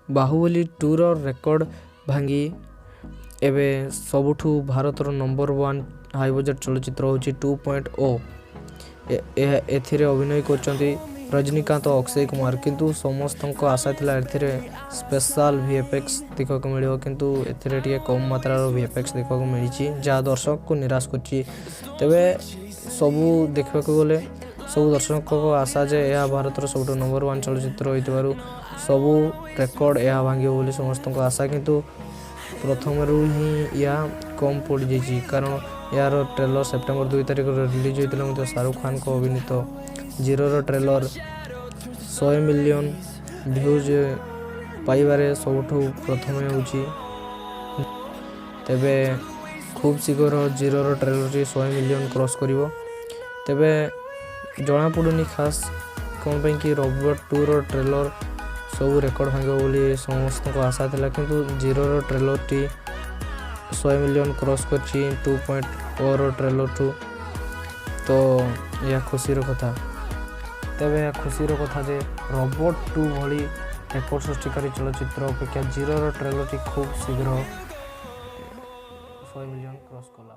बाहुबली 2 ର ରେକର୍ଡ ଭାଙ୍ଗି ଏବେ ସବୁଠୁ ଭାରତର ନମ୍ବର 1 ହାଇ ବଜେଟ୍ ଚଳଚ୍ଚିତ୍ର ହେଉଛି 2.0। ଏଥିରେ ଅଭିନୟ କରିଛନ୍ତି ରଜନୀକାନ୍ତ ଓ ଅକ୍ଷୟ କୁମାର, କିନ୍ତୁ ସମସ୍ତଙ୍କ ଆଶା ଥିଲା ଏଥିରେ ସ୍ପେଶାଲ ଭିଏଫଏକ୍ସ ଦେଖିବାକୁ ମିଳିବ, କିନ୍ତୁ ଏଥିରେ ଟିକେ କମ୍ ମାତ୍ରାର ଭିଏଫଏକ୍ସ ଦେଖିବାକୁ ମିଳିଛି, ଯାହା ଦର୍ଶକଙ୍କୁ ନିରାଶ କରିଛି। ତେବେ ସବୁ ଦେଖିବାକୁ ଗଲେ ସବୁ ଦର୍ଶକଙ୍କ ଆଶା ଯେ ଏହା ଭାରତର ସବୁଠୁ ନମ୍ବର 1 ଚଳଚ୍ଚିତ୍ର ହୋଇଥିବାରୁ ସବୁ ରେକର୍ଡ ଏହା ଭାଙ୍ଗିବ ବୋଲି ସମସ୍ତଙ୍କ ଆଶା, କିନ୍ତୁ ପ୍ରଥମରୁ ହିଁ ଏହା କମ୍ ପଡ଼ିଯାଇଛି, କାରଣ ଏହାର ଟ୍ରେଲର ସେପ୍ଟେମ୍ବର 2 ତାରିଖରେ ରିଲିଜ୍ ହୋଇଥିଲା। ମଧ୍ୟ ଶାହରୁଖ ଖାନଙ୍କ ଅଭିନୀତ ଜିରୋର ଟ୍ରେଲର 100 ମିଲିୟନ ଭ୍ୟୁଜ୍ ପାଇବାରେ ସବୁଠୁ ପ୍ରଥମେ ହେଉଛି। ତେବେ ଖୁବ୍ ଶୀଘ୍ର ଜିରୋର ଟ୍ରେଲରଟି 100 ମିଲିୟନ କ୍ରସ୍ କରିବ। ତେବେ ଜଣାପଡ଼ୁନି ଖାସ୍ କ'ଣ ପାଇଁ କି ରବିବାର 2 ର ଟ୍ରେଲର ସବୁ ରେକର୍ଡ ଭାଙ୍ଗିବ ବୋଲି ସମସ୍ତଙ୍କ ଆଶା ଥିଲା, କିନ୍ତୁ ଜିରୋର ଟ୍ରେଲରଟି 100 ମିଲିୟନ କ୍ରସ୍ କରିଛି 2.0 ର ଟ୍ରେଲରଠୁ, ତ ଏହା ଖୁସିର କଥା। ତେବେ ଏହା ଖୁସିର କଥା ଯେ ରୋବଟ୍ 2 ଭଳି ରେକର୍ଡ ସୃଷ୍ଟିକାରୀ ଚଳଚ୍ଚିତ୍ର ଅପେକ୍ଷା ଜିରୋର ଟ୍ରେଲରଟି ଖୁବ୍ ଶୀଘ୍ର 100 ମିଲିୟନ କ୍ରସ୍ କଲା।